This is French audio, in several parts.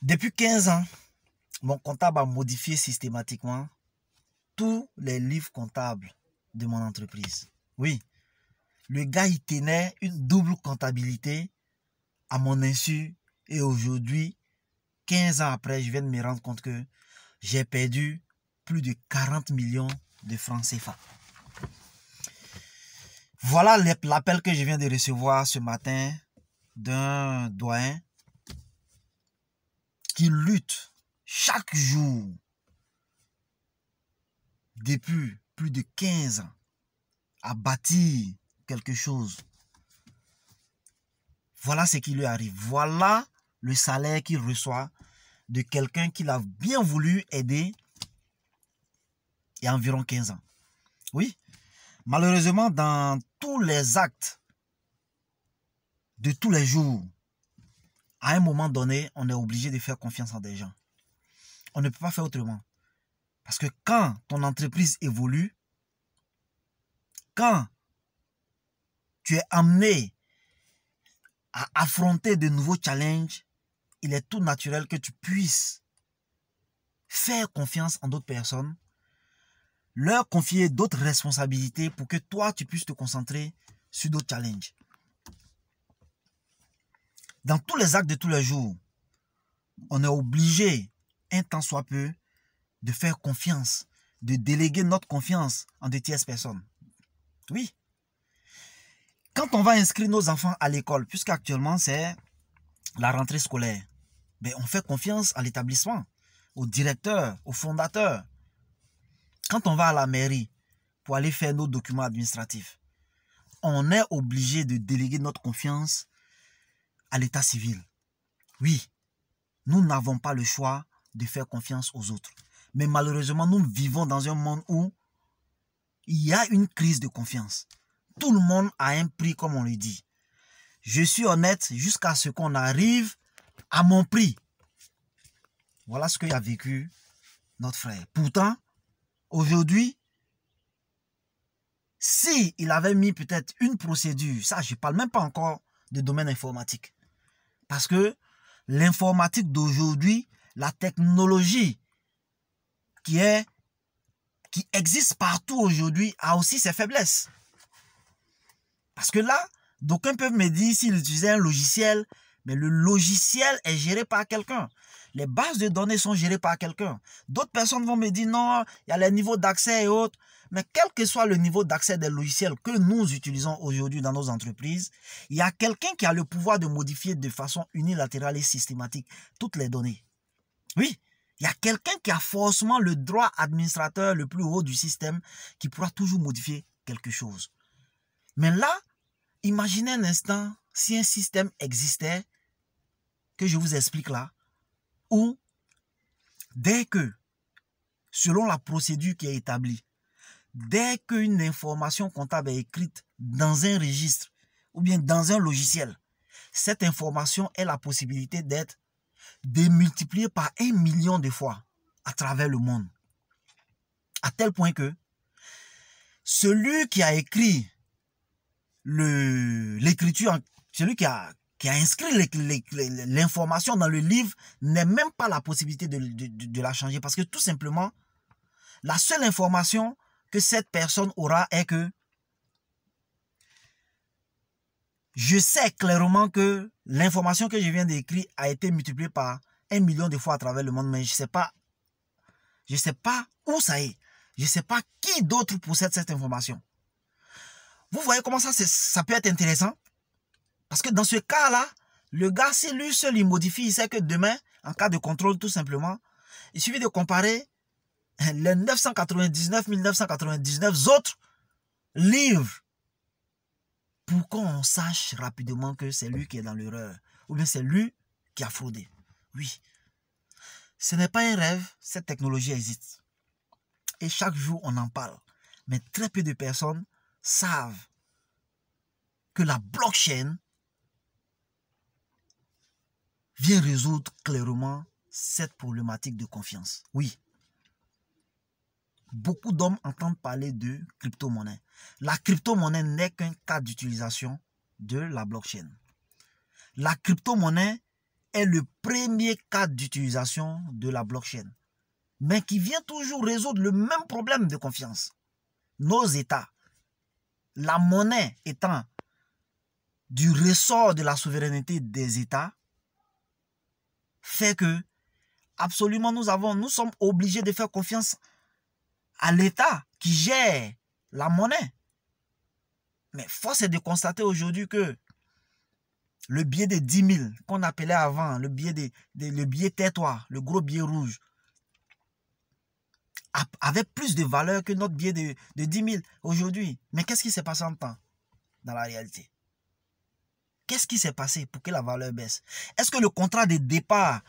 Depuis 15 ans, mon comptable a modifié systématiquement tous les livres comptables de mon entreprise. Oui, le gars, il tenait une double comptabilité à mon insu. Et aujourd'hui, 15 ans après, je viens de me rendre compte que j'ai perdu plus de 40 millions de francs CFA. Voilà l'appel que je viens de recevoir ce matin d'un doyen qui lutte chaque jour depuis plus de 15 ans à bâtir quelque chose. Voilà ce qui lui arrive. Voilà le salaire qu'il reçoit de quelqu'un qu'il a bien voulu aider il y a environ 15 ans. Oui, malheureusement, dans tous les actes de tous les jours, à un moment donné, on est obligé de faire confiance en des gens. On ne peut pas faire autrement. Parce que quand ton entreprise évolue, quand tu es amené à affronter de nouveaux challenges, il est tout naturel que tu puisses faire confiance en d'autres personnes, leur confier d'autres responsabilités pour que toi, tu puisses te concentrer sur d'autres challenges. Dans tous les actes de tous les jours, on est obligé, un tant soit peu, de faire confiance, de déléguer notre confiance en de tierces personnes. Oui. Quand on va inscrire nos enfants à l'école, puisqu'actuellement c'est la rentrée scolaire, ben on fait confiance à l'établissement, au directeur, au fondateur. Quand on va à la mairie pour aller faire nos documents administratifs, on est obligé de déléguer notre confiance à l'état civil. Oui, nous n'avons pas le choix de faire confiance aux autres. Mais malheureusement, nous vivons dans un monde où il y a une crise de confiance. Tout le monde a un prix, comme on le dit. Je suis honnête jusqu'à ce qu'on arrive à mon prix. Voilà ce qu'a vécu notre frère. Pourtant, aujourd'hui, si il avait mis peut-être une procédure, ça, je ne parle même pas encore de domaine informatique. Parce que l'informatique d'aujourd'hui, la technologie qui existe partout aujourd'hui a aussi ses faiblesses. Parce que là, d'aucuns peuvent me dire s'ils utilisaient un logiciel, mais le logiciel est géré par quelqu'un. Les bases de données sont gérées par quelqu'un. D'autres personnes vont me dire non, il y a les niveaux d'accès et autres. Mais quel que soit le niveau d'accès des logiciels que nous utilisons aujourd'hui dans nos entreprises, il y a quelqu'un qui a le pouvoir de modifier de façon unilatérale et systématique toutes les données. Oui, il y a quelqu'un qui a forcément le droit administrateur le plus haut du système qui pourra toujours modifier quelque chose. Mais là, imaginez un instant si un système existait, que je vous explique là, où dès que, selon la procédure qui est établie, dès qu'une information comptable est écrite dans un registre ou bien dans un logiciel, cette information a la possibilité d'être démultipliée par 1 million de fois à travers le monde. À tel point que celui qui a écrit l'écriture, celui qui a inscrit l'information dans le livre n'a même pas la possibilité de la changer. Parce que tout simplement, la seule information que cette personne aura est que je sais clairement que l'information que je viens d'écrire a été multipliée par 1 million de fois à travers le monde, mais je ne sais pas où ça est. Je ne sais pas qui d'autre possède cette information. Vous voyez comment ça peut être intéressant? Parce que dans ce cas-là, le gars, si lui seul il modifie, il sait que demain, en cas de contrôle, tout simplement, il suffit de comparer les 1999 autres livres pour qu'on sache rapidement que c'est lui qui est dans l'erreur ou bien c'est lui qui a fraudé. Oui, ce n'est pas un rêve, cette technologie existe. Et chaque jour, on en parle. Mais très peu de personnes savent que la blockchain vient résoudre clairement cette problématique de confiance. Oui. Beaucoup d'hommes entendent parler de crypto-monnaie. La crypto-monnaie n'est qu'un cas d'utilisation de la blockchain. La crypto-monnaie est le premier cas d'utilisation de la blockchain, mais qui vient toujours résoudre le même problème de confiance. Nos États, la monnaie étant du ressort de la souveraineté des États, fait que absolument nous sommes obligés de faire confiance à l'État qui gère la monnaie. Mais force est de constater aujourd'hui que le billet de 10 000 qu'on appelait avant, le billet tais-toi, le gros billet rouge, avait plus de valeur que notre billet de 10 000 aujourd'hui. Mais qu'est-ce qui s'est passé en temps dans la réalité? Qu'est-ce qui s'est passé pour que la valeur baisse? Est-ce que le contrat de départ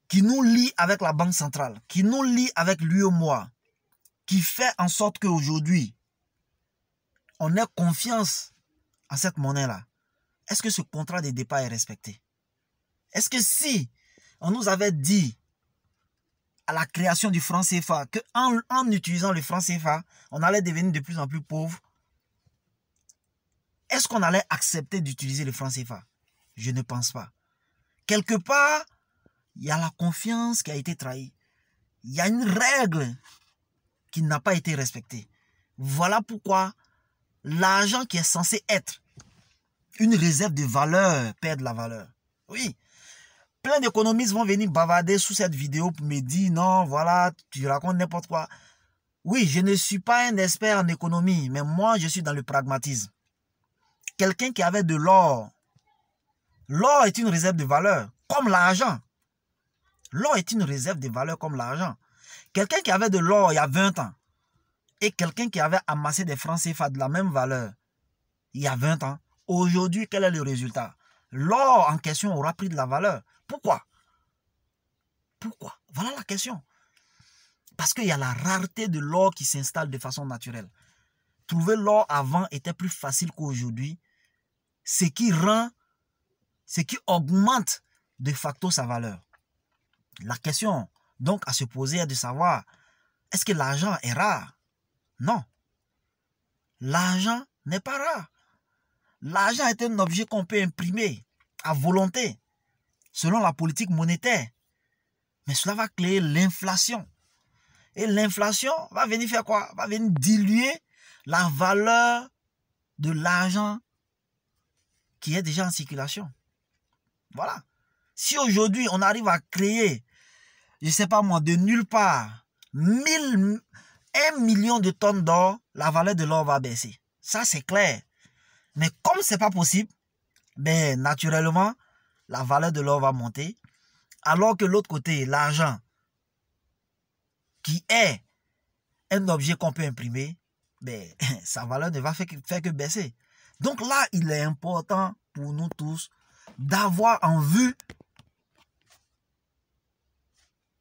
qui nous lie avec la Banque centrale, qui nous lie avec l'UEMOA, qui fait en sorte qu'aujourd'hui, on ait confiance en cette monnaie-là, est-ce que ce contrat de départ est respecté? Est-ce que si on nous avait dit à la création du franc CFA qu'en utilisant le franc CFA, on allait devenir de plus en plus pauvre, est-ce qu'on allait accepter d'utiliser le franc CFA? Je ne pense pas. Quelque part, il y a la confiance qui a été trahie. Il y a une règle qui n'a pas été respectée. Voilà pourquoi l'argent qui est censé être une réserve de valeur perd de la valeur. Oui. Plein d'économistes vont venir bavarder sous cette vidéo pour me dire non, voilà, tu racontes n'importe quoi. Oui, je ne suis pas un expert en économie, mais moi, je suis dans le pragmatisme. Quelqu'un qui avait de l'or, l'or est une réserve de valeur, comme l'argent. L'or est une réserve de valeur comme l'argent. Quelqu'un qui avait de l'or il y a 20 ans et quelqu'un qui avait amassé des francs CFA de la même valeur il y a 20 ans, aujourd'hui, quel est le résultat? L'or en question aura pris de la valeur. Pourquoi? Pourquoi? Voilà la question. Parce qu'il y a la rareté de l'or qui s'installe de façon naturelle. Trouver l'or avant était plus facile qu'aujourd'hui, ce qui augmente de facto sa valeur. La question donc à se poser est de savoir, est-ce que l'argent est rare? Non. L'argent n'est pas rare. L'argent est un objet qu'on peut imprimer à volonté, selon la politique monétaire. Mais cela va créer l'inflation. Et l'inflation va venir faire quoi? Va venir diluer la valeur de l'argent qui est déjà en circulation. Voilà. Si aujourd'hui on arrive à créer, je ne sais pas moi, de nulle part, 1 million de tonnes d'or, la valeur de l'or va baisser. Ça c'est clair. Mais comme ce n'est pas possible, ben, naturellement, la valeur de l'or va monter. Alors que l'autre côté, l'argent, qui est un objet qu'on peut imprimer, ben, sa valeur ne va faire que baisser. Donc là, il est important pour nous tous d'avoir en vue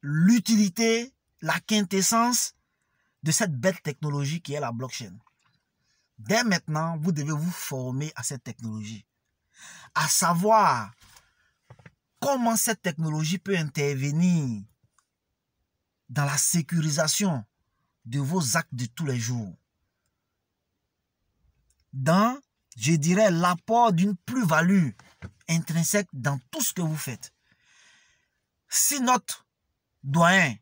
l'utilité, la quintessence de cette belle technologie qui est la blockchain. Dès maintenant, vous devez vous former à cette technologie, à savoir comment cette technologie peut intervenir dans la sécurisation de vos actes de tous les jours, dans, je dirais, l'apport d'une plus-value intrinsèque dans tout ce que vous faites. Si notre doyen,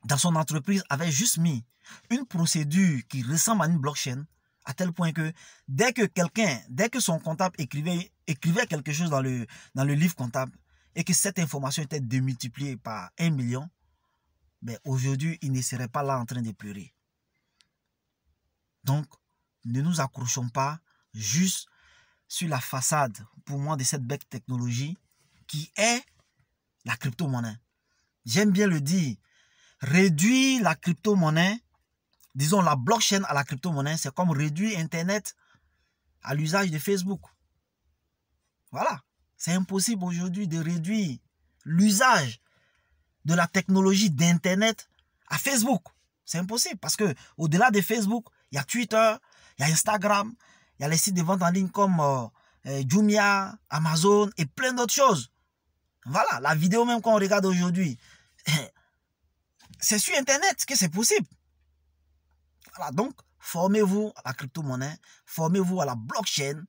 dans son entreprise, avait juste mis une procédure qui ressemble à une blockchain, à tel point que dès que son comptable écrivait quelque chose dans le livre comptable et que cette information était démultipliée par 1 million, ben aujourd'hui, il ne serait pas là en train de pleurer. Donc, ne nous accrochons pas juste sur la façade, pour moi, de cette belle technologie qui est la crypto-monnaie. J'aime bien le dire, réduire la crypto-monnaie, disons la blockchain à la crypto-monnaie, c'est comme réduire Internet à l'usage de Facebook. Voilà. C'est impossible aujourd'hui de réduire l'usage de la technologie d'Internet à Facebook. C'est impossible parce que au-delà de Facebook, il y a Twitter, il y a Instagram, il y a les sites de vente en ligne comme Jumia, Amazon et plein d'autres choses. Voilà, la vidéo même qu'on regarde aujourd'hui, c'est sur Internet que c'est possible. Voilà, donc, formez-vous à la crypto-monnaie, formez-vous à la blockchain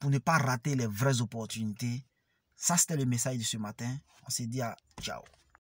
pour ne pas rater les vraies opportunités. Ça, c'était le message de ce matin. On s'est dit à ciao.